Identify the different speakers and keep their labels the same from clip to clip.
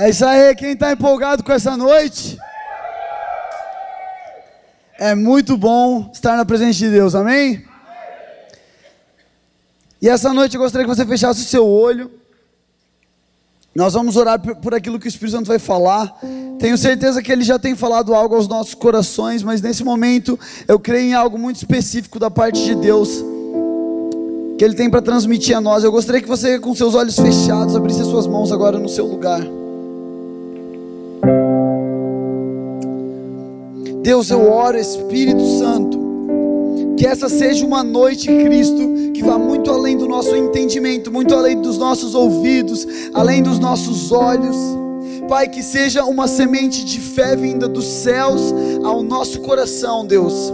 Speaker 1: É isso aí, quem está empolgado com essa noite? É muito bom estar na presença de Deus, amém? E essa noite eu gostaria que você fechasse o seu olho. Nós vamos orar por aquilo que o Espírito Santo vai falar. Tenho certeza que Ele já tem falado algo aos nossos corações, mas nesse momento eu creio em algo muito específico da parte de Deus, que Ele tem para transmitir a nós. Eu gostaria que você, com seus olhos fechados, abrisse as suas mãos agora no seu lugar. Deus, eu oro, Espírito Santo, que essa seja uma noite, Cristo, que vá muito além do nosso entendimento, muito além dos nossos ouvidos, além dos nossos olhos. Pai, que seja uma semente de fé vinda dos céus ao nosso coração, Deus.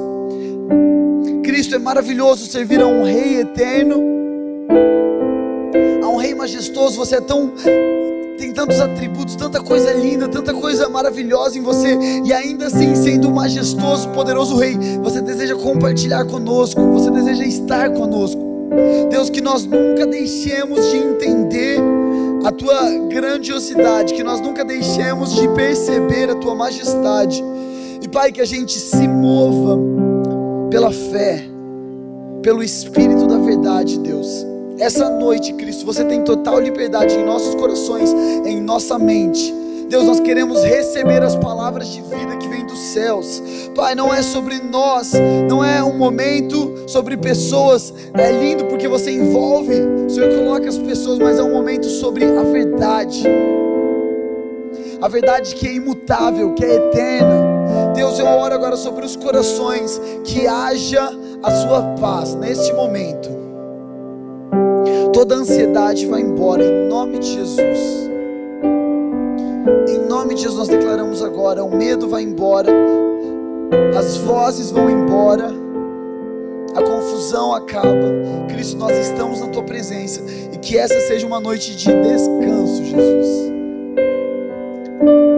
Speaker 1: Cristo, é maravilhoso servir a um Rei eterno, a um Rei majestoso. Você tem tantos atributos, tanta coisa linda, tanta coisa maravilhosa em você, e ainda assim, sendo um majestoso, poderoso Rei, você deseja compartilhar conosco, você deseja estar conosco. Deus, que nós nunca deixemos de entender a Tua grandiosidade, que nós nunca deixemos de perceber a Tua majestade, e Pai, que a gente se mova pela fé, pelo Espírito da verdade, Deus. Essa noite, Cristo, você tem total liberdade em nossos corações, em nossa mente. Deus, nós queremos receber as palavras de vida que vêm dos céus. Pai, não é sobre nós, não é um momento sobre pessoas. É lindo porque você envolve, o Senhor coloca as pessoas, mas é um momento sobre a verdade. A verdade que é imutável, que é eterna. Deus, eu oro agora sobre os corações, que haja a sua paz neste momento. Toda ansiedade vai embora, em nome de Jesus. Em nome de Jesus nós declaramos agora, o medo vai embora, as vozes vão embora, a confusão acaba. Cristo, nós estamos na Tua presença, e que essa seja uma noite de descanso, Jesus.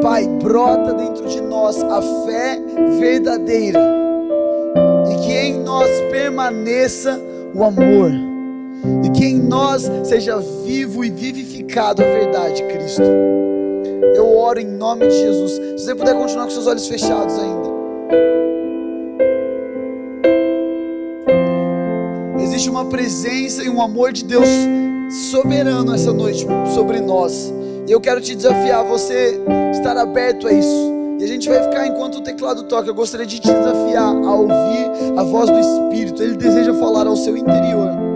Speaker 1: Pai, brota dentro de nós a fé verdadeira, e que em nós permaneça o amor, e que em nós seja vivo e vivificado a verdade, Cristo. Eu oro em nome de Jesus. Se você puder continuar com seus olhos fechados ainda. Existe uma presença e um amor de Deus soberano essa noite sobre nós. E eu quero te desafiar, você estar aberto a isso. E a gente vai ficar enquanto o teclado toca. Eu gostaria de te desafiar a ouvir a voz do Espírito. Ele deseja falar ao seu interior.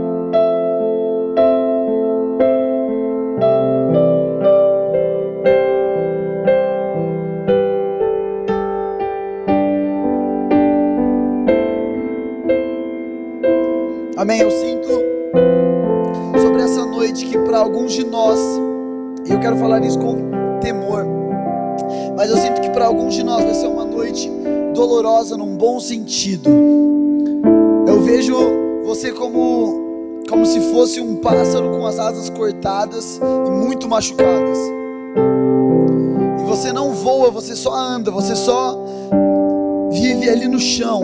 Speaker 1: Amém, eu sinto sobre essa noite que para alguns de nós, e eu quero falar isso com temor, mas eu sinto que para alguns de nós vai ser uma noite dolorosa num bom sentido. Eu vejo você como se fosse um pássaro com as asas cortadas e muito machucadas, e você não voa, você só anda, você só vive ali no chão.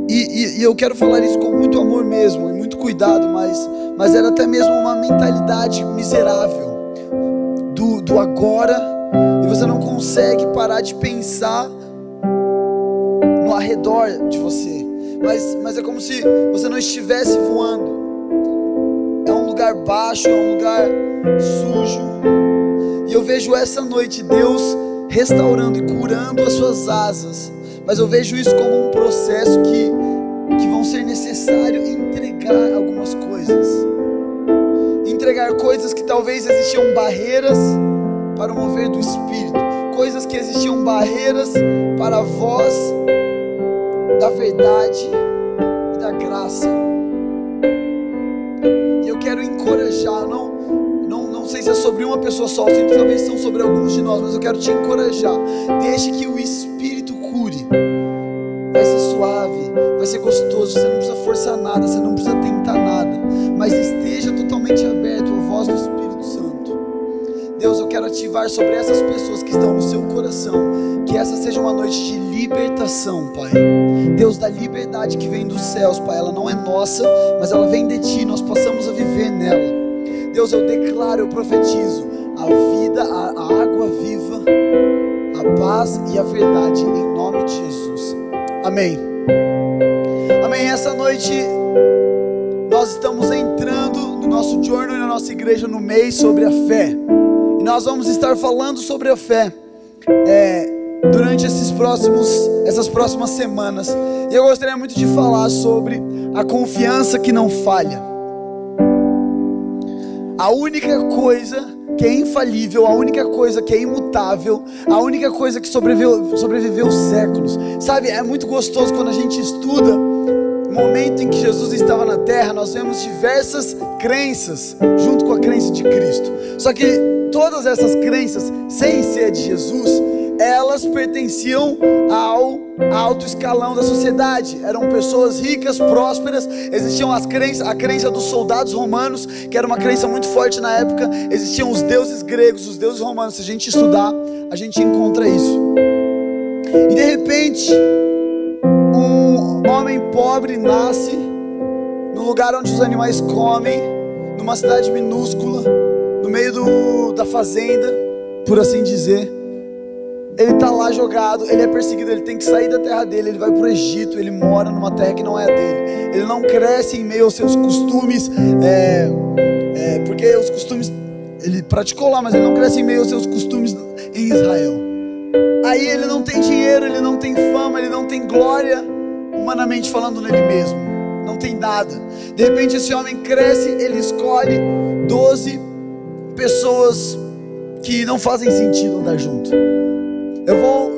Speaker 1: E eu quero falar isso com muito amor mesmo, e muito cuidado, mas era até mesmo uma mentalidade miserável do agora, e você não consegue parar de pensar no arredor de você, mas é como se você não estivesse voando. É um lugar baixo, é um lugar sujo, e eu vejo essa noite Deus restaurando e curando as suas asas. Mas eu vejo isso como um processo que vão ser necessário entregar algumas coisas. Entregar coisas que talvez existiam barreiras para o mover do Espírito. Coisas que existiam barreiras para a voz da verdade e da graça. E eu quero encorajar, não sei se é sobre uma pessoa só, eu sinto talvez são sobre alguns de nós, mas eu quero te encorajar. Deixe que o Espírito cure. Vai ser suave, vai ser gostoso, você não precisa forçar nada, você não precisa tentar nada, mas esteja totalmente aberto à voz do Espírito Santo. Deus, eu quero ativar sobre essas pessoas que estão no seu coração, que essa seja uma noite de libertação, Pai. Deus, da liberdade que vem dos céus, Pai, ela não é nossa, mas ela vem de Ti, nós passamos a viver nela. Deus, eu declaro, eu profetizo a vida, a água viva, a paz e a verdade, em nome de Jesus. Amém. Amém. Essa noite nós estamos entrando no nosso journal e na nossa igreja no mês sobre a fé. E nós vamos estar falando sobre a fé durante essas próximas semanas. E eu gostaria muito de falar sobre a confiança que não falha. A única coisa que é infalível, a única coisa que é imutável, a única coisa que sobreviveu séculos. Sabe, é muito gostoso quando a gente estuda o momento em que Jesus estava na terra. Nós vemos diversas crenças junto com a crença de Cristo. Só que todas essas crenças, sem ser de Jesus, elas pertenciam ao alto escalão da sociedade. Eram pessoas ricas, prósperas. Existiam a crença dos soldados romanos, que era uma crença muito forte na época. Existiam os deuses gregos, os deuses romanos. Se a gente estudar, a gente encontra isso. E de repente, um homem pobre nasce no lugar onde os animais comem, numa cidade minúscula, no meio da fazenda, por assim dizer. Ele está lá jogado, ele é perseguido, ele tem que sair da terra dele, ele vai para o Egito, ele mora numa terra que não é dele. Ele não cresce em meio aos seus costumes, porque os costumes ele praticou lá, mas ele não cresce em meio aos seus costumes em Israel. Aí ele não tem dinheiro, ele não tem fama, ele não tem glória, humanamente falando, nele mesmo. Não tem nada. De repente esse homem cresce, ele escolhe 12 pessoas que não fazem sentido andar junto. Eu vou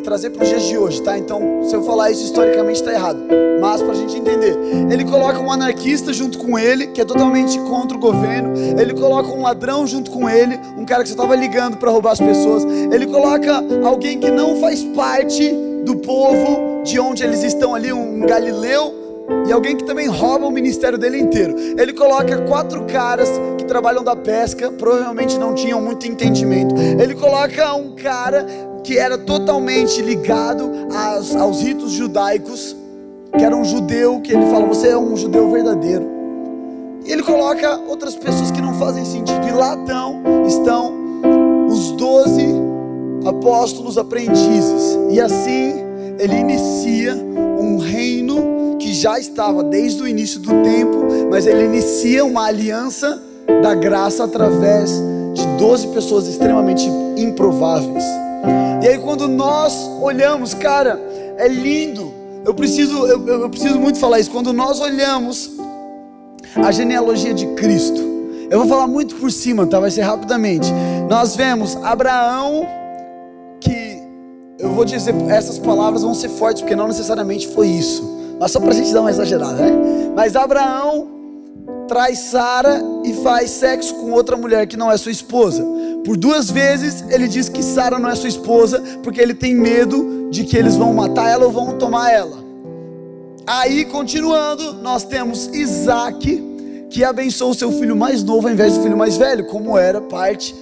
Speaker 1: trazer para os dias de hoje, tá? Então, se eu falar isso historicamente está errado, mas para a gente entender, ele coloca um anarquista junto com ele, que é totalmente contra o governo. Ele coloca um ladrão junto com ele, um cara que só estava ligando para roubar as pessoas. Ele coloca alguém que não faz parte do povo de onde eles estão ali, um galileu, e alguém que também rouba o ministério dele inteiro. Ele coloca 4 caras que trabalham da pesca, provavelmente não tinham muito entendimento. Ele coloca um cara que era totalmente ligado aos ritos judaicos, que era um judeu, que ele fala, você é um judeu verdadeiro. E ele coloca outras pessoas que não fazem sentido. E lá estão os 12 apóstolos aprendizes. E assim ele inicia um reino que já estava desde o início do tempo, mas ele inicia uma aliança da graça através de 12 pessoas extremamente improváveis. E aí quando nós olhamos, cara, é lindo. Eu preciso muito falar isso. Quando nós olhamos a genealogia de Cristo, eu vou falar muito por cima, tá? Vai ser rapidamente. Nós vemos Abraão, que eu vou dizer, essas palavras vão ser fortes, porque não necessariamente foi isso, mas só pra gente dar uma exagerada, né? Mas Abraão traz Sara e faz sexo com outra mulher que não é sua esposa. Por 2 vezes ele diz que Sara não é sua esposa, porque ele tem medo de que eles vão matar ela ou vão tomar ela. Aí, continuando, nós temos Isaac, que abençoou o seu filho mais novo ao invés do filho mais velho, como era parte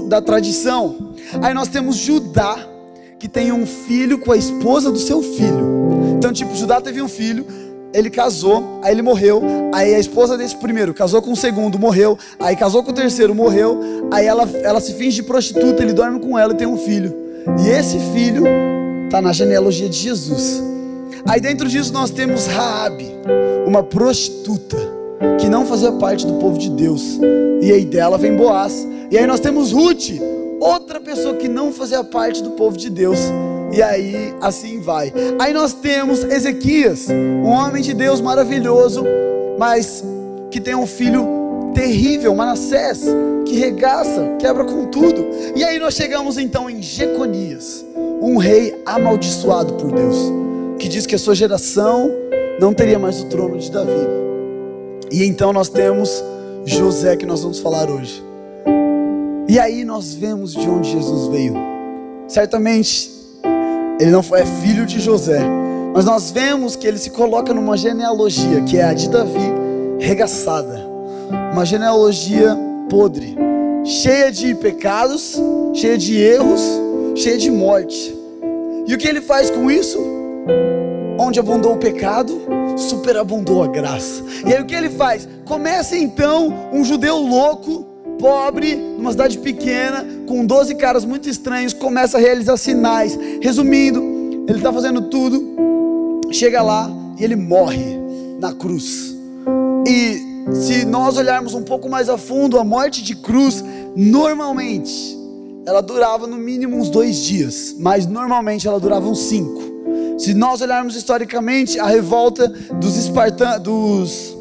Speaker 1: da tradição. Aí nós temos Judá, que tem um filho com a esposa do seu filho. Então, Judá teve um filho, ele casou, aí ele morreu, aí a esposa desse primeiro casou com o segundo, morreu, aí casou com o terceiro, morreu, aí ela se finge de prostituta, ele dorme com ela e tem um filho. E esse filho está na genealogia de Jesus. Aí dentro disso nós temos Raabe, uma prostituta que não fazia parte do povo de Deus. E aí dela vem Boaz. E aí nós temos Ruth, outra pessoa que não fazia parte do povo de Deus. E aí assim vai. Aí nós temos Ezequias, um homem de Deus maravilhoso, mas que tem um filho terrível, Manassés, que regaça, quebra com tudo. E aí nós chegamos então em Jeconias, um rei amaldiçoado por Deus, que diz que a sua geração não teria mais o trono de Davi. E então nós temos José, que nós vamos falar hoje. E aí nós vemos de onde Jesus veio. Certamente ele não é filho de José, mas nós vemos que ele se coloca numa genealogia que é a de Davi regaçada, uma genealogia podre, cheia de pecados, cheia de erros, cheia de morte. E o que ele faz com isso? Onde abundou o pecado, superabundou a graça. E aí o que ele faz? Começa então um judeu louco, pobre, numa cidade pequena, com 12 caras muito estranhos, começa a realizar sinais. Resumindo, ele está fazendo tudo, chega lá e ele morre na cruz. E se nós olharmos um pouco mais a fundo, a morte de cruz, normalmente, ela durava no mínimo uns 2 dias, mas normalmente ela durava uns 5. Se nós olharmos historicamente, a revolta dos espartanos,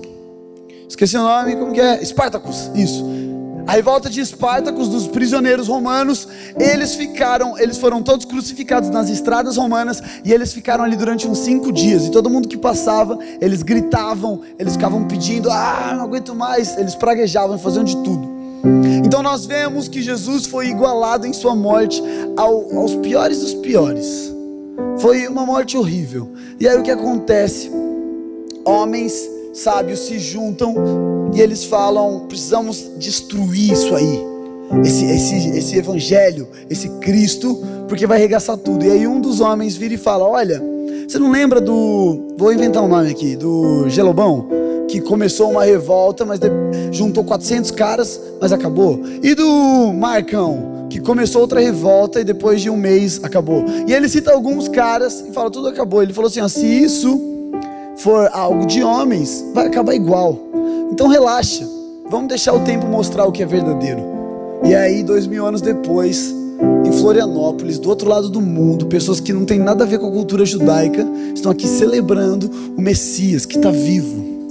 Speaker 1: esqueci o nome, como que é? Espartacus, isso. A revolta de Espartacus, dos prisioneiros romanos, eles foram todos crucificados nas estradas romanas, e eles ficaram ali durante uns 5 dias, e todo mundo que passava, eles gritavam, eles ficavam pedindo, não aguento mais, eles praguejavam, faziam de tudo. Então nós vemos que Jesus foi igualado em sua morte aos piores dos piores. Foi uma morte horrível. E aí o que acontece? Homens sábios se juntam e eles falam: precisamos destruir isso aí, esse evangelho, esse Cristo, porque vai arregaçar tudo. E aí um dos homens vira e fala: olha, você não lembra vou inventar um nome aqui, do Gelobão, que começou uma revolta, mas juntou 400 caras, mas acabou? E do Marcão, que começou outra revolta e depois de um mês acabou? E ele cita alguns caras e fala: tudo acabou. Ele falou assim: se isso for algo de homens, vai acabar igual. Então relaxa, vamos deixar o tempo mostrar o que é verdadeiro. E aí 2000 anos depois, em Florianópolis, do outro lado do mundo, pessoas que não tem nada a ver com a cultura judaica estão aqui celebrando o Messias que está vivo,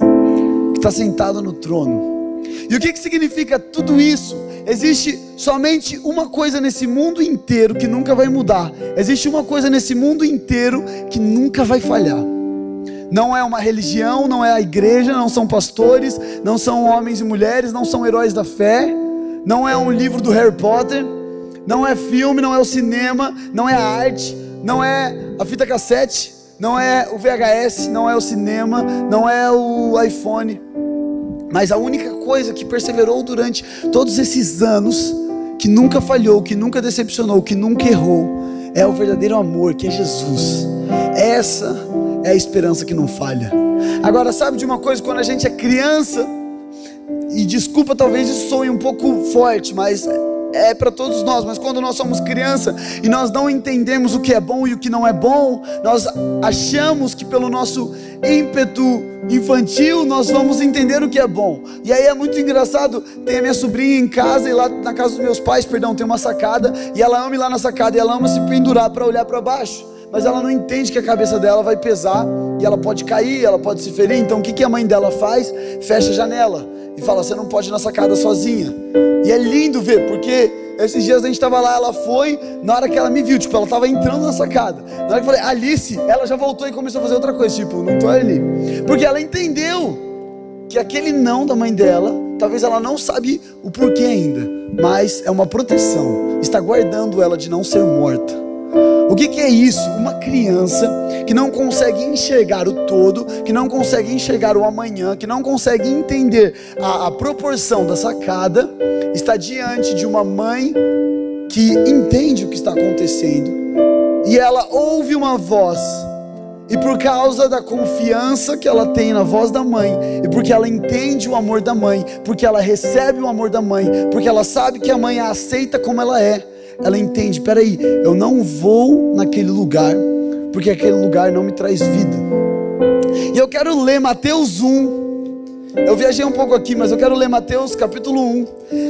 Speaker 1: que está sentado no trono. E o que significa tudo isso? Existe somente uma coisa nesse mundo inteiro que nunca vai mudar. Existe uma coisa nesse mundo inteiro que nunca vai falhar. Não é uma religião, não é a igreja, não são pastores, não são homens e mulheres, não são heróis da fé, não é um livro do Harry Potter, não é filme, não é o cinema, não é a arte, não é a fita cassete, não é o VHS, não é o cinema, não é o iPhone. Mas a única coisa que perseverou durante todos esses anos, que nunca falhou, que nunca decepcionou, que nunca errou, é o verdadeiro amor, que é Jesus. Essa é a esperança que não falha. Agora, sabe de uma coisa? Quando a gente é criança, e desculpa, talvez isso soe um pouco forte, mas é para todos nós, mas quando nós somos criança e nós não entendemos o que é bom e o que não é bom, nós achamos que pelo nosso ímpeto infantil nós vamos entender o que é bom. E aí é muito engraçado, tem a minha sobrinha em casa, e lá na casa dos meus pais, tem uma sacada, e ela ama ir lá na sacada, e ela ama se pendurar para olhar para baixo, mas ela não entende que a cabeça dela vai pesar, e ela pode cair, ela pode se ferir. Então o que a mãe dela faz? Fecha a janela e fala: você não pode ir na sacada sozinha. E é lindo ver, porque esses dias a gente estava lá, ela foi, na hora que ela me viu, ela estava entrando na sacada, na hora que eu falei Alice, ela já voltou e começou a fazer outra coisa, não tô ali, porque ela entendeu que aquele não da mãe dela, talvez ela não sabe o porquê ainda, mas é uma proteção, está guardando ela de não ser morta. O que é isso? Uma criança que não consegue enxergar o todo, que não consegue enxergar o amanhã, que não consegue entender a proporção da sacada, está diante de uma mãe que entende o que está acontecendo, e ela ouve uma voz, e por causa da confiança que ela tem na voz da mãe, e porque ela entende o amor da mãe, porque ela recebe o amor da mãe, porque ela sabe que a mãe a aceita como ela é, ela entende: peraí, eu não vou naquele lugar, porque aquele lugar não me traz vida. E eu quero ler Mateus 1, eu viajei um pouco aqui, mas eu quero ler Mateus capítulo 1,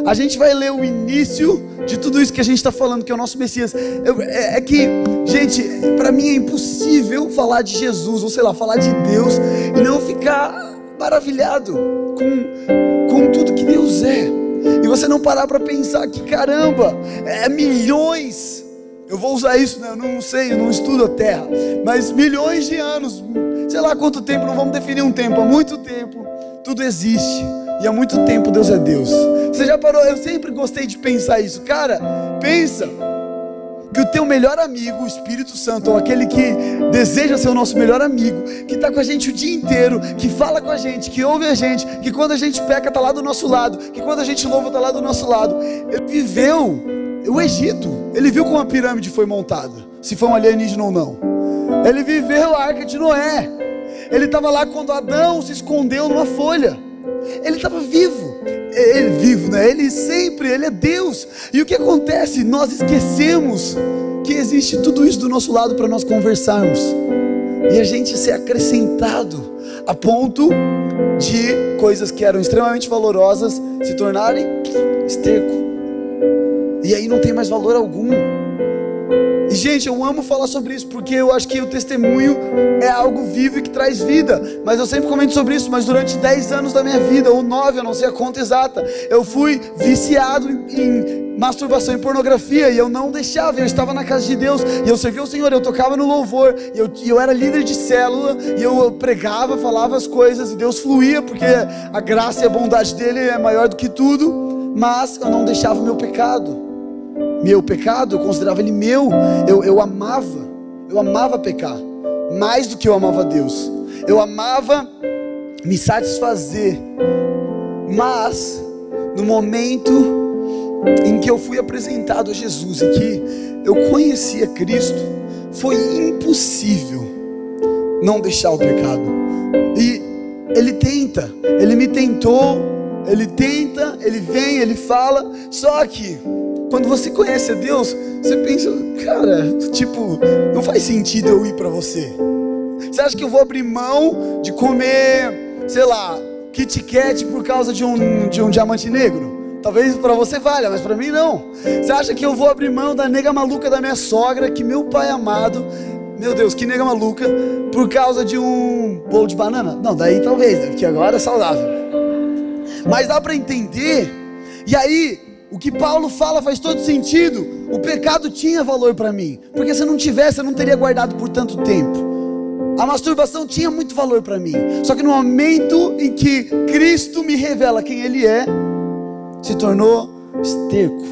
Speaker 1: a gente vai ler o início de tudo isso que a gente está falando, que é o nosso Messias. É que, gente, para mim é impossível falar de Jesus, ou sei lá, falar de Deus, e não ficar maravilhado com tudo que Deus é. E você não parar para pensar que, caramba, milhões, eu vou usar isso, né? Eu não sei, eu não estudo a terra, mas milhões de anos, sei lá quanto tempo, não vamos definir um tempo, há muito tempo, tudo existe, e há muito tempo Deus é Deus. Você já parou? Eu sempre gostei de pensar isso, cara, pensa que o teu melhor amigo, o Espírito Santo, ou aquele que deseja ser o nosso melhor amigo, que está com a gente o dia inteiro, que fala com a gente, que ouve a gente, que quando a gente peca está lá do nosso lado, que quando a gente louva está lá do nosso lado. Ele viveu o Egito, ele viu como a pirâmide foi montada, se foi um alienígena ou não. Ele viveu a Arca de Noé, ele estava lá quando Adão se escondeu numa folha, ele estava vivo. Ele é vivo, né? Ele é Deus. E o que acontece? Nós esquecemos que existe tudo isso do nosso lado para nós conversarmos. E a gente ser acrescentado a ponto de coisas que eram extremamente valorosas se tornarem esterco. E aí não tem mais valor algum. E gente, eu amo falar sobre isso, porque eu acho que o testemunho é algo vivo e que traz vida. Mas eu sempre comento sobre isso, mas durante 10 anos da minha vida, ou 9, eu não sei a conta exata, eu fui viciado em masturbação e pornografia, e eu não deixava. Eu estava na casa de Deus, e eu servia o Senhor, eu tocava no louvor, e eu era líder de célula, e eu pregava, falava as coisas, e Deus fluía, porque a graça e a bondade dele é maior do que tudo. Mas eu não deixava o meu pecado. Meu pecado, eu considerava ele meu. Eu amava pecar, mais do que eu amava Deus. Eu amava me satisfazer. Mas no momento em que eu fui apresentado a Jesus e que eu conhecia Cristo, foi impossível não deixar o pecado. E ele tenta, ele me tentou, ele tenta, ele vem, ele fala. Só que quando você conhece a Deus, você pensa, cara, tipo, não faz sentido eu ir para você. Você acha que eu vou abrir mão de comer, sei lá, Kit Kat por causa de um diamante negro? Talvez para você valha, mas para mim não. Você acha que eu vou abrir mão da nega maluca da minha sogra, que meu pai amado, meu Deus, que nega maluca, por causa de um bolo de banana? Não, daí talvez, né? Porque agora é saudável. Mas dá para entender. E aí, o que Paulo fala faz todo sentido. O pecado tinha valor para mim, porque se não tivesse, eu não teria guardado por tanto tempo. A masturbação tinha muito valor para mim. Só que no momento em que Cristo me revela quem Ele é, se tornou esterco.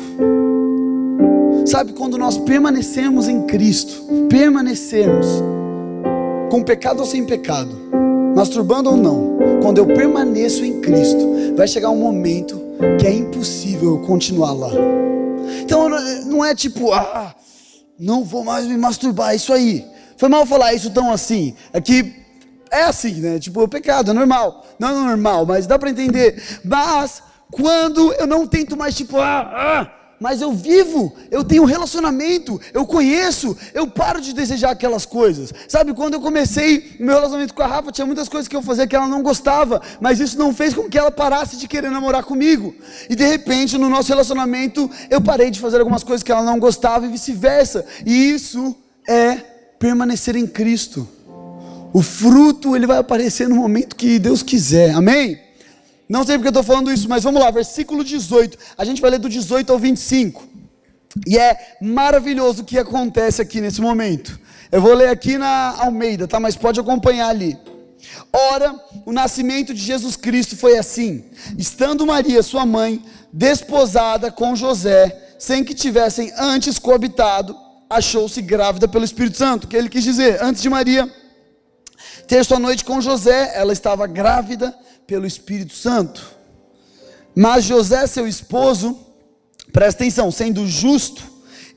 Speaker 1: Sabe, quando nós permanecemos em Cristo, permanecemos com pecado ou sem pecado, masturbando ou não, quando eu permaneço em Cristo, vai chegar um momento que é impossível eu continuar lá. Então não é tipo, não vou mais me masturbar, isso aí. Foi mal falar isso tão assim. É que é assim, né? Tipo, o pecado é normal. Não é normal, mas dá para entender. Mas quando eu não tento mais tipo, mas eu vivo, eu tenho um relacionamento, eu conheço, eu paro de desejar aquelas coisas. Sabe, quando eu comecei o meu relacionamento com a Rafa, tinha muitas coisas que eu fazia que ela não gostava, mas isso não fez com que ela parasse de querer namorar comigo. E de repente, no nosso relacionamento, eu parei de fazer algumas coisas que ela não gostava e vice-versa. E isso é permanecer em Cristo. O fruto, ele vai aparecer no momento que Deus quiser, amém? Não sei porque eu estou falando isso, mas vamos lá, versículo 18, a gente vai ler do 18 ao 25, e é maravilhoso o que acontece aqui nesse momento. Eu vou ler aqui na Almeida, tá? Mas pode acompanhar ali. Ora, o nascimento de Jesus Cristo foi assim: estando Maria, sua mãe, desposada com José, sem que tivessem antes coabitado, achou-se grávida pelo Espírito Santo. O que ele quis dizer? Antes de Maria ter sua noite com José, ela estava grávida pelo Espírito Santo. Mas José, seu esposo, presta atenção, sendo justo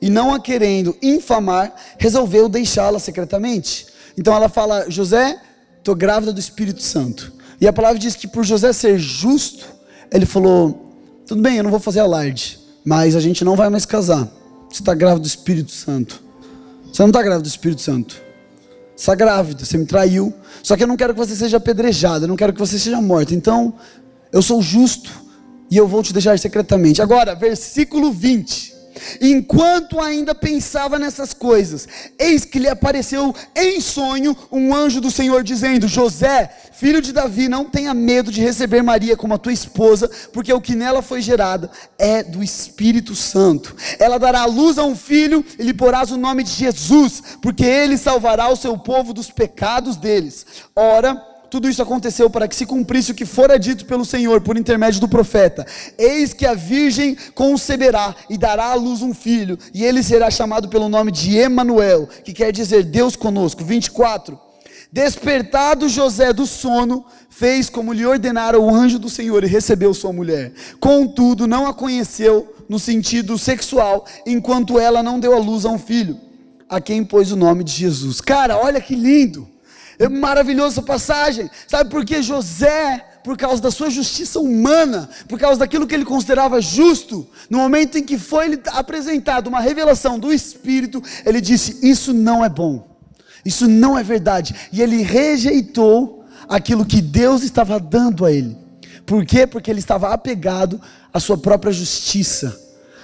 Speaker 1: e não a querendo infamar, resolveu deixá-la secretamente. Então ela fala: José, estou grávida do Espírito Santo. E a palavra diz que por José ser justo, ele falou: tudo bem, eu não vou fazer alarde, mas a gente não vai mais casar. Você está grávida do Espírito Santo. Você não está grávida do Espírito Santo. Você está grávida, você me traiu. Só que eu não quero que você seja apedrejada, eu não quero que você seja morta. Então, eu sou justo e eu vou te deixar secretamente. Agora, versículo 20. Enquanto ainda pensava nessas coisas, eis que lhe apareceu em sonho um anjo do Senhor, dizendo: José, filho de Davi, não tenha medo de receber Maria como a tua esposa, porque o que nela foi gerado é do Espírito Santo. Ela dará à luz a um filho e lhe porás o nome de Jesus, porque ele salvará o seu povo dos pecados deles. Ora, tudo isso aconteceu para que se cumprisse o que fora dito pelo Senhor por intermédio do profeta: eis que a virgem conceberá e dará à luz um filho, e ele será chamado pelo nome de Emanuel, que quer dizer Deus conosco. 24. Despertado José do sono, fez como lhe ordenara o anjo do Senhor e recebeu sua mulher. Contudo, não a conheceu no sentido sexual, enquanto ela não deu à luz a um filho, a quem pôs o nome de Jesus. Cara, olha que lindo. É maravilhosa essa passagem. Sabe por que José por causa da sua justiça humana, por causa daquilo que ele considerava justo, no momento em que foi apresentado uma revelação do Espírito, ele disse: isso não é bom, isso não é verdade, e ele rejeitou aquilo que Deus estava dando a ele. Por quê? Porque ele estava apegado à sua própria justiça,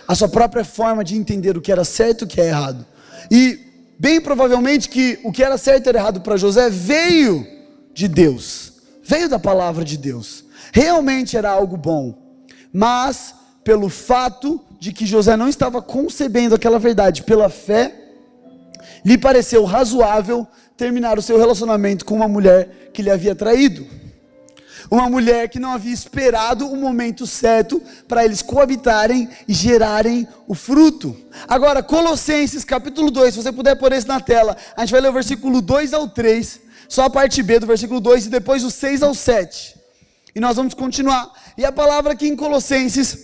Speaker 1: à sua própria forma de entender o que era certo e o que é errado. E bem provavelmente que o que era certo e era errado para José veio de Deus, veio da palavra de Deus, realmente era algo bom, mas pelo fato de que José não estava concebendo aquela verdade pela fé, lhe pareceu razoável terminar o seu relacionamento com uma mulher que lhe havia traído, uma mulher que não havia esperado o momento certo para eles coabitarem e gerarem o fruto. Agora, Colossenses capítulo 2, se você puder pôr esse na tela, a gente vai ler o versículo 2 ao 3, só a parte B do versículo 2 e depois o 6 ao 7, e nós vamos continuar. E a palavra aqui em Colossenses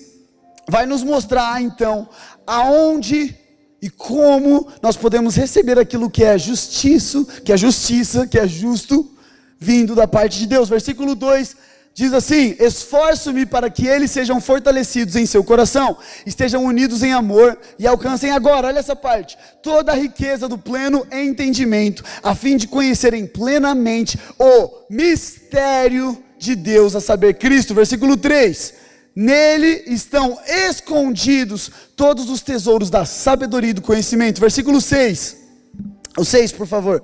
Speaker 1: vai nos mostrar então aonde e como nós podemos receber aquilo que é justiça, que é justo, vindo da parte de Deus. Versículo 2 diz assim: esforço-me para que eles sejam fortalecidos em seu coração, estejam unidos em amor e alcancem agora, olha essa parte, toda a riqueza do pleno entendimento, a fim de conhecerem plenamente o mistério de Deus, a saber, Cristo. Versículo 3, nele estão escondidos todos os tesouros da sabedoria e do conhecimento. Versículo 6, o 6 por favor.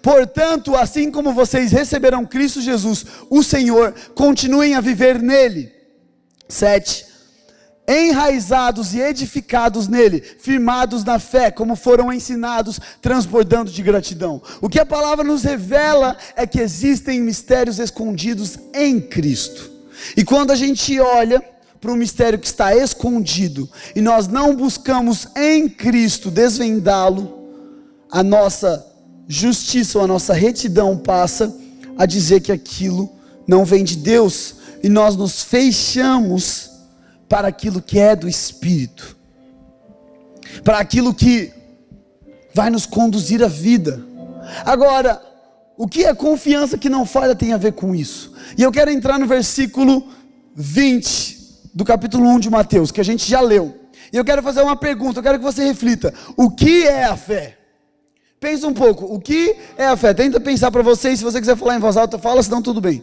Speaker 1: Portanto, assim como vocês receberam Cristo Jesus, o Senhor, continuem a viver nele. 7. Enraizados e edificados nele, firmados na fé, como foram ensinados, transbordando de gratidão. O que a palavra nos revela é que existem mistérios escondidos em Cristo. E quando a gente olha para um mistério que está escondido, e nós não buscamos em Cristo desvendá-lo, a nossa justiça ou a nossa retidão passa a dizer que aquilo não vem de Deus, e nós nos fechamos para aquilo que é do Espírito, para aquilo que vai nos conduzir à vida. Agora, o que a confiança que não falha tem a ver com isso? E eu quero entrar no versículo 20 do capítulo 1 de Mateus, que a gente já leu, e eu quero fazer uma pergunta, eu quero que você reflita: o que é a fé? Pensa um pouco, o que é a fé? Tenta pensar para você, e se você quiser falar em voz alta, fala, senão tudo bem.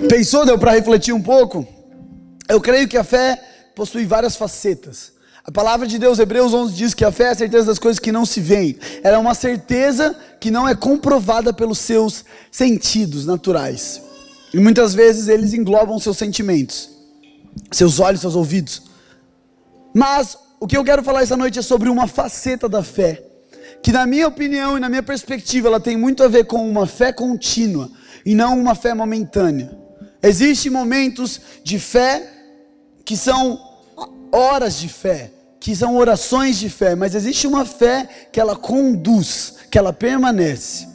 Speaker 1: Pensou? Deu para refletir um pouco? Eu creio que a fé possui várias facetas. A palavra de Deus, Hebreus 11, diz que a fé é a certeza das coisas que não se veem. Ela é uma certeza que não é comprovada pelos seus sentidos naturais. E muitas vezes eles englobam seus sentimentos, seus olhos, seus ouvidos. Mas o que eu quero falar essa noite é sobre uma faceta da fé, que na minha opinião e na minha perspectiva, ela tem muito a ver com uma fé contínua e não uma fé momentânea. Existem momentos de fé que são horas de fé, que são orações de fé, mas existe uma fé que ela conduz, que ela permanece.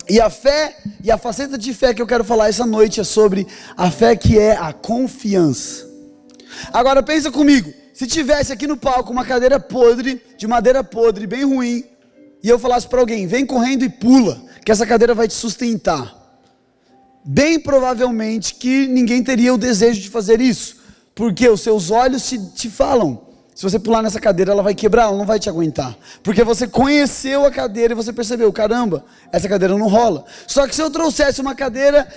Speaker 1: E a fé, e a faceta de fé que eu quero falar essa noite é sobre a fé que é a confiança. Agora pensa comigo, se tivesse aqui no palco uma cadeira podre, de madeira podre, bem ruim, e eu falasse para alguém: vem correndo e pula, que essa cadeira vai te sustentar. Bem provavelmente que ninguém teria o desejo de fazer isso, porque os seus olhos te falam: se você pular nessa cadeira, ela vai quebrar, ela não vai te aguentar. Porque você conheceu a cadeira e você percebeu: caramba, essa cadeira não rola. Só que se eu trouxesse uma cadeira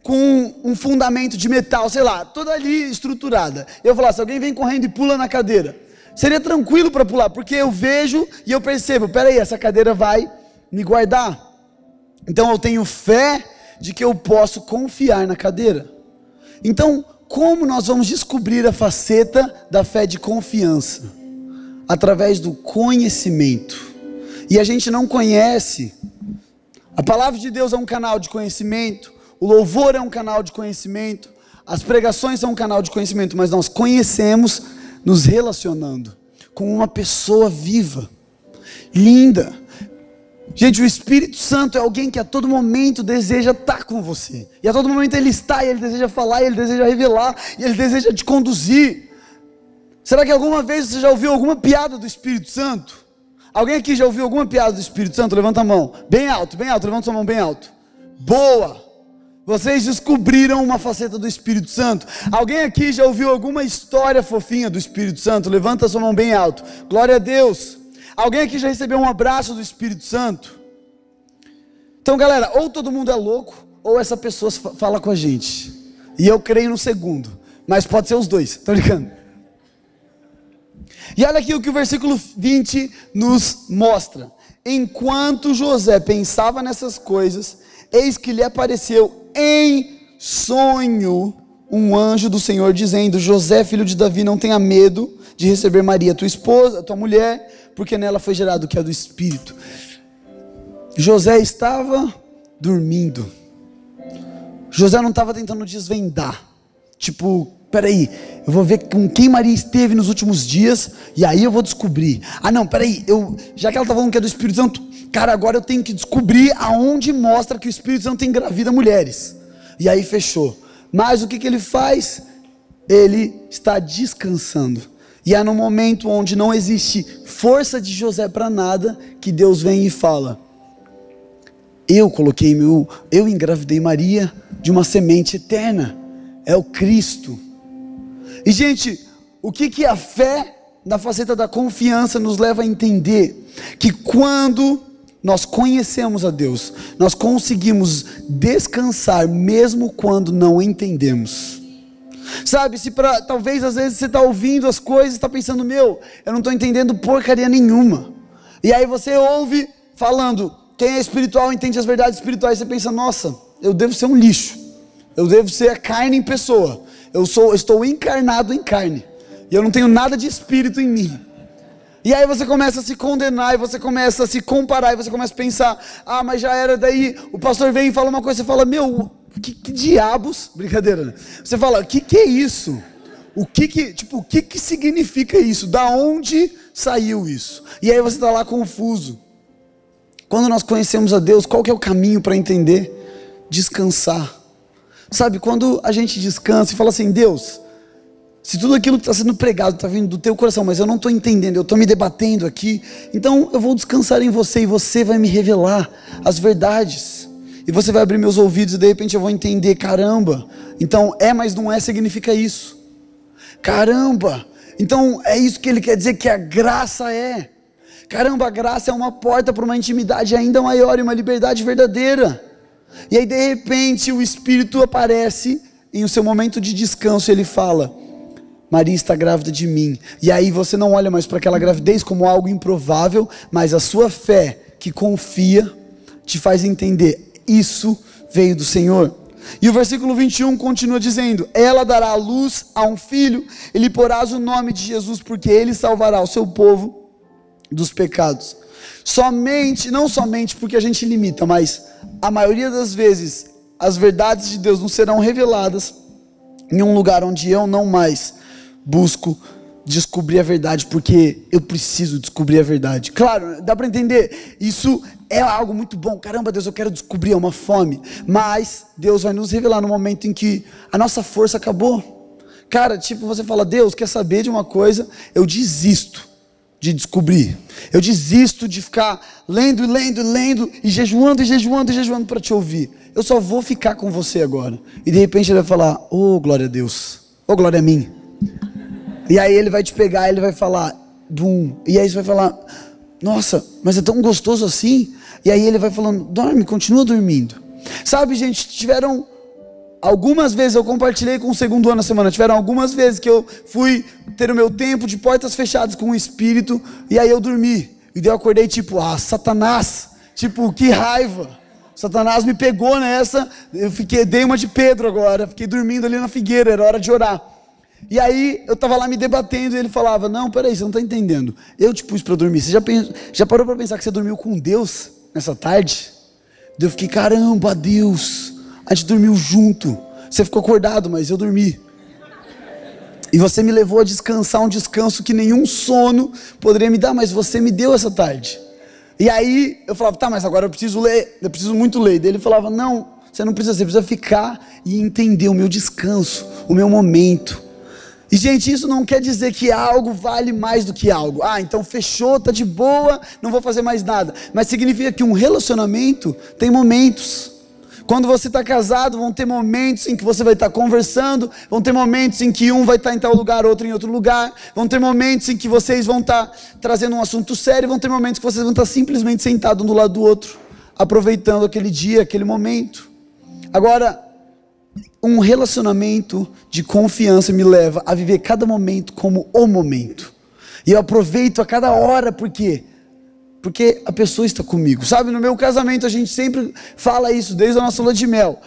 Speaker 1: com um fundamento de metal, sei lá, toda ali estruturada, eu falasse: alguém vem correndo e pula na cadeira, seria tranquilo para pular, porque eu vejo e eu percebo: peraí, essa cadeira vai me guardar. Então eu tenho fé de que eu posso confiar na cadeira. Então, como nós vamos descobrir a faceta da fé de confiança? Através do conhecimento. E a gente não conhece. A palavra de Deus é um canal de conhecimento, o louvor é um canal de conhecimento, as pregações são um canal de conhecimento, mas nós conhecemos nos relacionando com uma pessoa viva, linda. Gente, o Espírito Santo é alguém que a todo momento deseja estar com você, e a todo momento ele está, e ele deseja falar, e ele deseja revelar, e ele deseja te conduzir. Será que alguma vez você já ouviu alguma piada do Espírito Santo? Alguém aqui já ouviu alguma piada do Espírito Santo? Levanta a mão, bem alto, levanta sua mão bem alto. Boa! Vocês descobriram uma faceta do Espírito Santo. Alguém aqui já ouviu alguma história fofinha do Espírito Santo? Levanta sua mão bem alto. Glória a Deus. Alguém aqui já recebeu um abraço do Espírito Santo? Então, galera, ou todo mundo é louco, ou essa pessoa fala com a gente. E eu creio no segundo, mas pode ser os dois, tô brincando. E olha aqui o que o versículo 20 nos mostra. Enquanto José pensava nessas coisas, eis que lhe apareceu em sonho um anjo do Senhor dizendo: José, filho de Davi, não tenha medo de receber Maria, tua esposa, tua mulher, porque nela foi gerado o que é do Espírito. José estava dormindo. José não estava tentando desvendar, tipo, peraí, eu vou ver com quem Maria esteve nos últimos dias, e aí eu vou descobrir. Ah não, peraí, já que ela está falando que é do Espírito Santo, cara, agora eu tenho que descobrir aonde mostra que o Espírito Santo engravida mulheres. E aí fechou. Mas o que ele faz? Ele está descansando. E é no momento onde não existe força de José para nada, que Deus vem e fala: eu engravidei Maria de uma semente eterna, é o Cristo. E gente, o que a fé na faceta da confiança nos leva a entender? Que quando nós conhecemos a Deus, nós conseguimos descansar mesmo quando não entendemos. Sabe, talvez às vezes você está ouvindo as coisas e está pensando: eu não estou entendendo porcaria nenhuma. E aí você ouve falando: quem é espiritual entende as verdades espirituais. Você pensa: nossa, eu devo ser um lixo, eu devo ser a carne em pessoa, eu estou encarnado em carne, e eu não tenho nada de espírito em mim. E aí você começa a se condenar, e você começa a se comparar, e você começa a pensar: ah, mas já era. Daí o pastor vem e fala uma coisa, você fala: que diabos, brincadeira, né? Você fala: que é isso? O que significa isso? Da onde saiu isso? E aí você está lá confuso. Quando nós conhecemos a Deus, qual que é o caminho para entender? Descansar. Sabe, quando a gente descansa e fala assim: Deus, se tudo aquilo que está sendo pregado está vindo do teu coração, mas eu não estou entendendo, eu estou me debatendo aqui, então eu vou descansar em você, e você vai me revelar as verdades, e você vai abrir meus ouvidos, e de repente eu vou entender: caramba, então mas não significa isso. Caramba, então é isso que ele quer dizer que a graça é. Caramba, a graça é uma porta para uma intimidade ainda maior e uma liberdade verdadeira. E aí de repente o Espírito aparece em o seu momento de descanso, ele fala: Maria está grávida de mim. E aí você não olha mais para aquela gravidez como algo improvável, mas a sua fé que confia te faz entender: isso veio do Senhor. E o versículo 21 continua dizendo: ela dará à luz a um filho, e lhe porás o nome de Jesus, porque ele salvará o seu povo dos pecados. Não somente porque a gente limita, mas a maioria das vezes as verdades de Deus não serão reveladas em um lugar onde eu não mais busco descobrir a verdade, porque eu preciso descobrir a verdade. Claro, dá para entender, isso é algo muito bom. Caramba, Deus, eu quero descobrir, é uma fome. Mas Deus vai nos revelar no momento em que a nossa força acabou. Cara, tipo, você fala: Deus, quer saber de uma coisa? Eu desisto de descobrir, eu desisto de ficar lendo e jejuando para te ouvir. Eu só vou ficar com você agora. E de repente ele vai falar: oh glória a Deus, oh glória a mim. E aí ele vai te pegar, ele vai falar bum, e aí você vai falar: nossa, mas é tão gostoso assim. E aí ele vai falando: dorme, continua dormindo. Sabe, gente, tiveram algumas vezes, eu compartilhei com o segundo ano na semana, tiveram algumas vezes que eu fui ter o meu tempo de portas fechadas com o Espírito, e aí eu dormi, e daí eu acordei tipo: ah, Satanás, tipo, que raiva, Satanás me pegou nessa, dei uma de Pedro agora, fiquei dormindo ali na figueira, era hora de orar. E aí eu estava lá me debatendo, e ele falava: não, peraí, você não está entendendo, eu te pus para dormir. Você já parou para pensar que você dormiu com Deus nessa tarde? Eu fiquei: caramba, Deus, a gente dormiu junto, você ficou acordado, mas eu dormi. E você me levou a descansar, um descanso que nenhum sono poderia me dar, mas você me deu essa tarde. E aí eu falava: tá, mas agora eu preciso ler, eu preciso muito ler. Daí ele falava: não, você não precisa, você precisa ficar e entender o meu descanso, o meu momento. E gente, isso não quer dizer que algo vale mais do que algo. Então fechou, tá de boa, não vou fazer mais nada. Mas significa que um relacionamento tem momentos. Quando você está casado, vão ter momentos em que você vai estar conversando, vão ter momentos em que um vai estar em tal lugar, outro em outro lugar, vão ter momentos em que vocês vão estar trazendo um assunto sério, vão ter momentos que vocês vão estar simplesmente sentados um do lado do outro, aproveitando aquele dia, aquele momento. Agora, um relacionamento de confiança me leva a viver cada momento como o momento. E eu aproveito a cada hora, por quê? Porque a pessoa está comigo. Sabe, no meu casamento a gente sempre fala isso, desde a nossa lua de mel.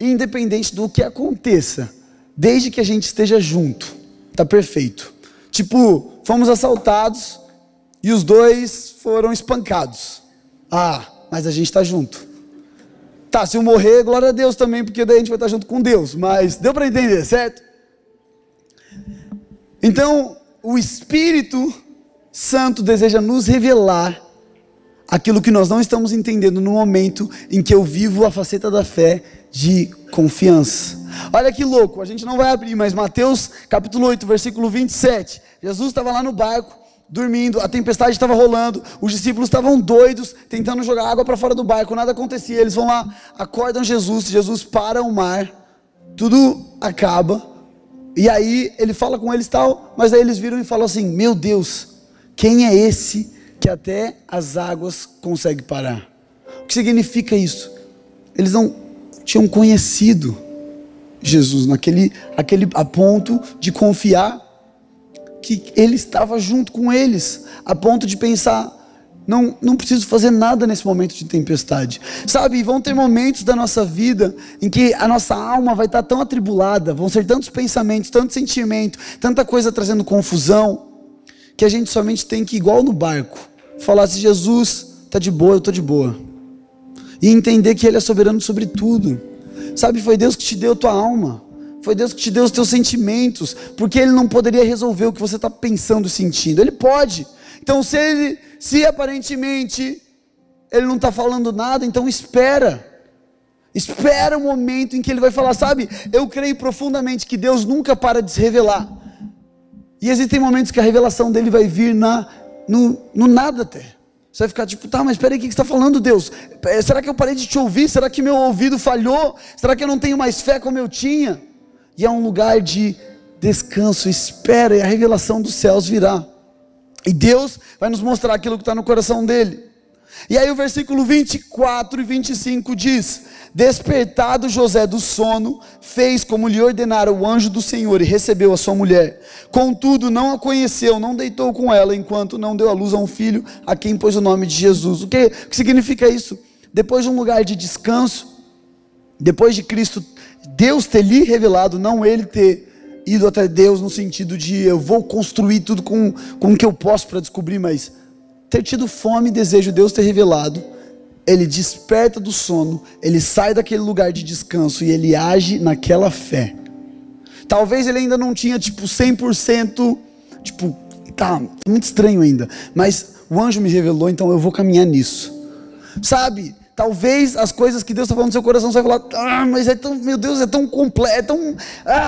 Speaker 1: Independente do que aconteça, desde que a gente esteja junto, tá perfeito. Tipo, fomos assaltados e os dois foram espancados. Mas a gente está junto. Tá, se eu morrer, glória a Deus também, porque daí a gente vai estar junto com Deus. Mas deu para entender, certo? Então, o Espírito Santo deseja nos revelar aquilo que nós não estamos entendendo no momento em que eu vivo a faceta da fé de confiança. Olha que louco, a gente não vai abrir, mas Mateus capítulo 8, versículo 27. Jesus estava lá no barco, dormindo, a tempestade estava rolando, os discípulos estavam doidos, tentando jogar água para fora do barco, nada acontecia. Eles vão lá, acordam Jesus para o mar, tudo acaba, e aí ele fala com eles tal, mas aí eles viram e falam assim: meu Deus, quem é esse que até as águas conseguem parar? O que significa isso? Eles não tinham conhecido Jesus a ponto de confiar que Ele estava junto com eles, a ponto de pensar: não preciso fazer nada nesse momento de tempestade. Sabe, vão ter momentos da nossa vida em que a nossa alma vai estar tão atribulada, vão ser tantos pensamentos, tanto sentimento, tanta coisa trazendo confusão, que a gente somente tem que, igual no barco, falar: se Jesus está de boa, eu estou de boa. E entender que Ele é soberano sobre tudo. Sabe, foi Deus que te deu a tua alma, foi Deus que te deu os teus sentimentos, porque Ele não poderia resolver o que você está pensando e sentindo. Ele pode. Então se aparentemente Ele não está falando nada, então espera o momento em que Ele vai falar. Sabe, eu creio profundamente que Deus nunca para de se revelar, e existem momentos que a revelação dele vai vir no nada até. Você vai ficar tipo: tá, mas espera aí, o que você está falando, Deus? Será que eu parei de te ouvir? Será que meu ouvido falhou? Será que eu não tenho mais fé como eu tinha? E é um lugar de descanso, espera, e a revelação dos céus virá. E Deus vai nos mostrar aquilo que está no coração dele. E aí o versículo 24 e 25 diz: despertado José do sono, fez como lhe ordenara o anjo do Senhor e recebeu a sua mulher. Contudo não a conheceu, não deitou com ela, enquanto não deu à luz a um filho, a quem pôs o nome de Jesus. O que significa isso? Depois de um lugar de descanso, depois de Cristo, Deus ter lhe revelado, não ele ter ido até Deus no sentido de eu vou construir tudo com o que eu posso para descobrir, mas ter tido fome e desejo, Deus ter revelado. Ele desperta do sono, ele sai daquele lugar de descanso e ele age naquela fé. Talvez ele ainda não tinha 100%, tá muito estranho ainda, mas o anjo me revelou, então eu vou caminhar nisso. Sabe, talvez as coisas que Deus está falando no seu coração, você vai falar: mas é tão, meu Deus, é tão completo,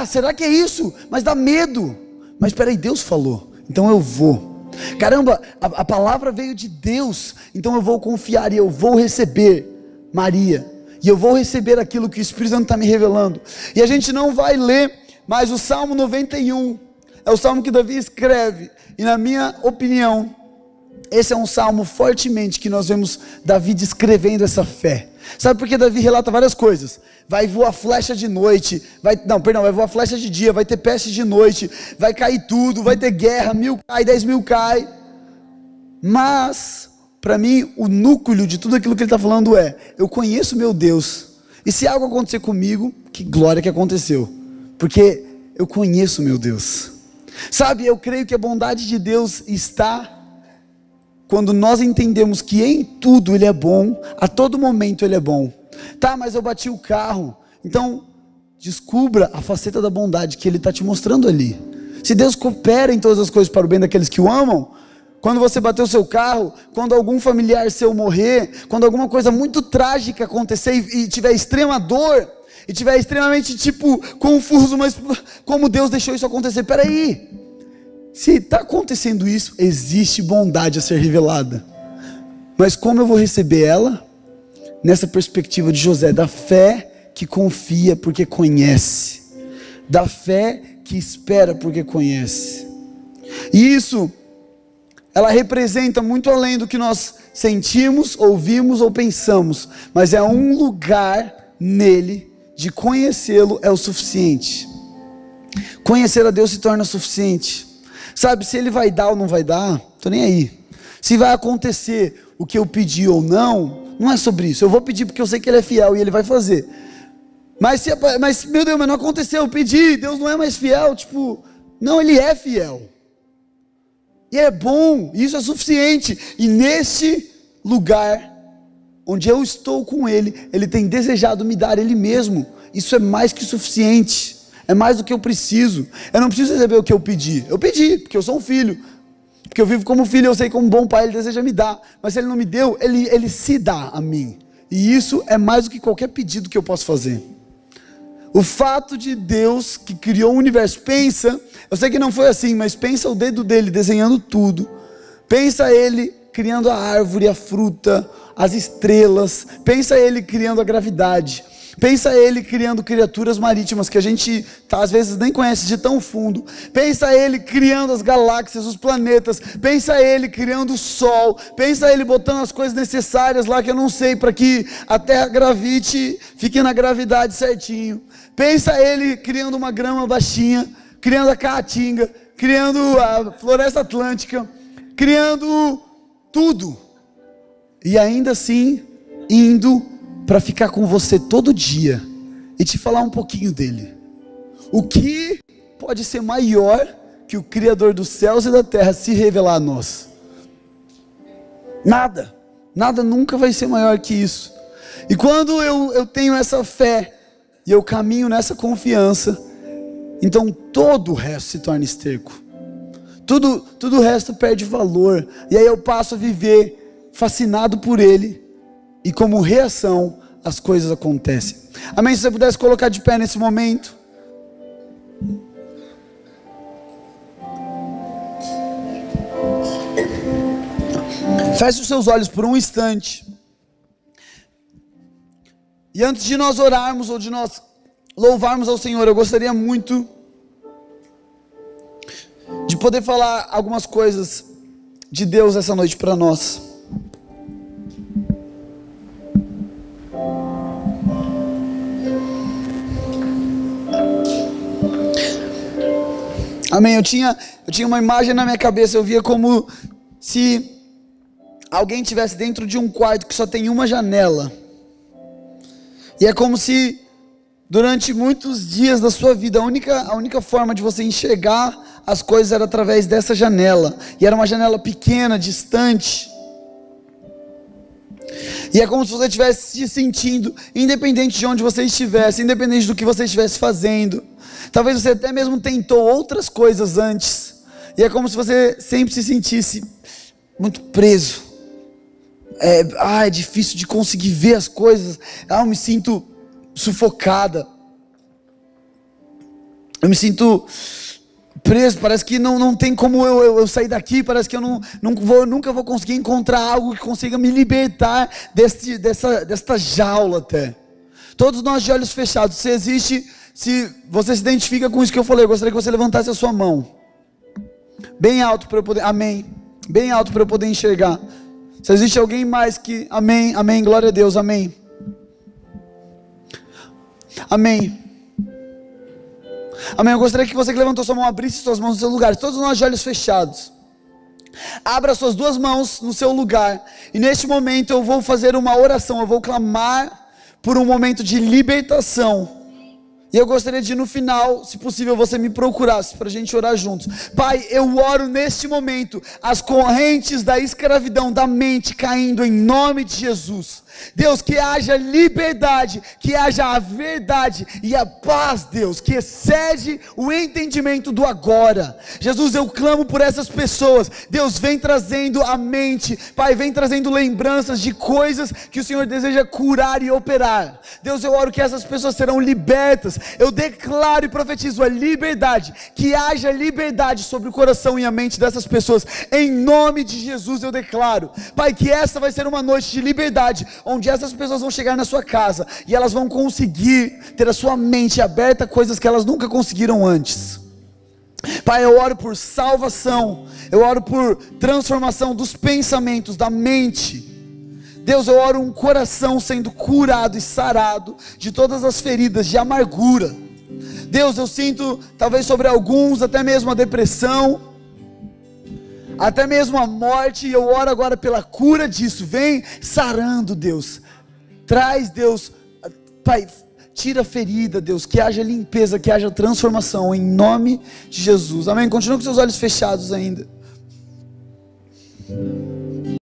Speaker 1: será que é isso? Mas dá medo. Mas espera aí, Deus falou, então eu vou. Caramba, a palavra veio de Deus, então eu vou confiar e eu vou receber Maria, e eu vou receber aquilo que o Espírito Santo está me revelando. E a gente não vai ler, mas o Salmo 91 é o salmo que Davi escreve, e na minha opinião, esse é um salmo fortemente que nós vemos Davi descrevendo essa fé. Sabe por que Davi relata várias coisas? Vai voar flecha de noite, vai voar flecha de dia, vai ter peste de noite, vai cair tudo, vai ter guerra, 1000 cai, 10.000 cai. Mas, para mim, o núcleo de tudo aquilo que ele está falando é: eu conheço meu Deus, e se algo acontecer comigo, que glória que aconteceu, porque eu conheço meu Deus. Sabe, eu creio que a bondade de Deus está quando nós entendemos que em tudo Ele é bom, a todo momento Ele é bom. Tá, mas eu bati o carro. Então, descubra a faceta da bondade que Ele está te mostrando ali. Se Deus coopera em todas as coisas para o bem daqueles que o amam, quando você bater o seu carro, quando algum familiar seu morrer, quando alguma coisa muito trágica acontecer e tiver extrema dor, e estiver extremamente, confuso, mas como Deus deixou isso acontecer? Peraí, se está acontecendo isso, existe bondade a ser revelada, mas como eu vou receber ela? Nessa perspectiva de José, da fé que confia porque conhece, da fé que espera porque conhece. E isso, ela representa muito além do que nós sentimos, ouvimos ou pensamos, mas é um lugar nele, de conhecê-lo é o suficiente. Conhecer a Deus se torna suficiente. Sabe, se ele vai dar ou não vai dar, estou nem aí. Se vai acontecer o que eu pedi ou não, não é sobre isso. Eu vou pedir porque eu sei que ele é fiel e ele vai fazer. Mas meu Deus, mas não aconteceu, eu pedi, Deus não é mais fiel. Não, ele é fiel. E é bom, isso é suficiente. E neste lugar, onde eu estou com ele, ele tem desejado me dar ele mesmo. Isso é mais que suficiente. É mais do que eu preciso. Eu não preciso receber o que eu pedi. Eu pedi, porque eu sou um filho. Porque eu vivo como filho, eu sei como um bom pai, ele deseja me dar. Mas se ele não me deu, ele se dá a mim. E isso é mais do que qualquer pedido que eu posso fazer. O fato de Deus que criou o universo, pensa, eu sei que não foi assim, mas pensa o dedo dele desenhando tudo. Pensa ele criando a árvore, a fruta, as estrelas. Pensa ele criando a gravidade. Pensa ele criando criaturas marítimas que a gente às vezes nem conhece de tão fundo. Pensa ele criando as galáxias, os planetas. Pensa ele criando o sol. Pensa ele botando as coisas necessárias lá que eu não sei para que a Terra gravite, fique na gravidade certinho. Pensa ele criando uma grama baixinha, criando a caatinga, criando a floresta atlântica, criando tudo. E ainda assim indo para ficar com você todo dia e te falar um pouquinho dele. O que pode ser maior que o Criador dos céus e da terra se revelar a nós? Nada, nada nunca vai ser maior que isso. E quando eu tenho essa fé e eu caminho nessa confiança, então todo o resto se torna esterco. Tudo o resto perde valor. E aí eu passo a viver fascinado por ele. E como reação, as coisas acontecem. Amém? Se você pudesse colocar de pé nesse momento. Feche os seus olhos por um instante. E antes de nós orarmos ou de nós louvarmos ao Senhor, eu gostaria muito de poder falar algumas coisas de Deus essa noite para nós. Amém, eu tinha uma imagem na minha cabeça, eu via como se alguém estivesse dentro de um quarto que só tem uma janela, e é como se durante muitos dias da sua vida, a única forma de você enxergar as coisas era através dessa janela, e era uma janela pequena, distante, e é como se você estivesse se sentindo, independente de onde você estivesse, independente do que você estivesse fazendo. Talvez você até mesmo tentou outras coisas antes, e é como se você sempre se sentisse muito preso. É difícil de conseguir ver as coisas. Eu me sinto sufocada. Eu me sinto preso. Parece que não tem como eu sair daqui. Parece que eu nunca vou conseguir encontrar algo que consiga me libertar desta jaula até. Todos nós de olhos fechados. Se você se identifica com isso que eu falei, eu gostaria que você levantasse a sua mão bem alto para eu poder, amém, bem alto para eu poder enxergar. Se existe alguém mais que, amém, amém, glória a Deus, amém, amém, amém. Eu gostaria que você que levantou sua mão abrisse suas mãos no seu lugar. Todos nós de olhos fechados, abra suas duas mãos no seu lugar, e neste momento eu vou fazer uma oração, eu vou clamar por um momento de libertação. E eu gostaria de, no final, se possível, você me procurasse para a gente orar juntos. Pai, eu oro neste momento, as correntes da escravidão da mente caindo em nome de Jesus. Deus, que haja liberdade, que haja a verdade e a paz, Deus, que excede o entendimento do agora. Jesus, eu clamo por essas pessoas. Deus, vem trazendo a mente, Pai, vem trazendo lembranças de coisas que o Senhor deseja curar e operar. Deus, eu oro que essas pessoas serão libertas. Eu declaro e profetizo a liberdade, que haja liberdade sobre o coração e a mente dessas pessoas. Em nome de Jesus eu declaro, Pai, que essa vai ser uma noite de liberdade, onde essas pessoas vão chegar na sua casa e elas vão conseguir ter a sua mente aberta a coisas que elas nunca conseguiram antes. Pai, eu oro por salvação, eu oro por transformação dos pensamentos, da mente. Deus, eu oro um coração sendo curado e sarado de todas as feridas de amargura. Deus, eu sinto talvez sobre alguns até mesmo a depressão, até mesmo a morte, e eu oro agora pela cura disso. Vem sarando, Deus. Traz, Deus, Pai, tira a ferida, Deus, que haja limpeza, que haja transformação, em nome de Jesus. Amém. Continua com seus olhos fechados ainda.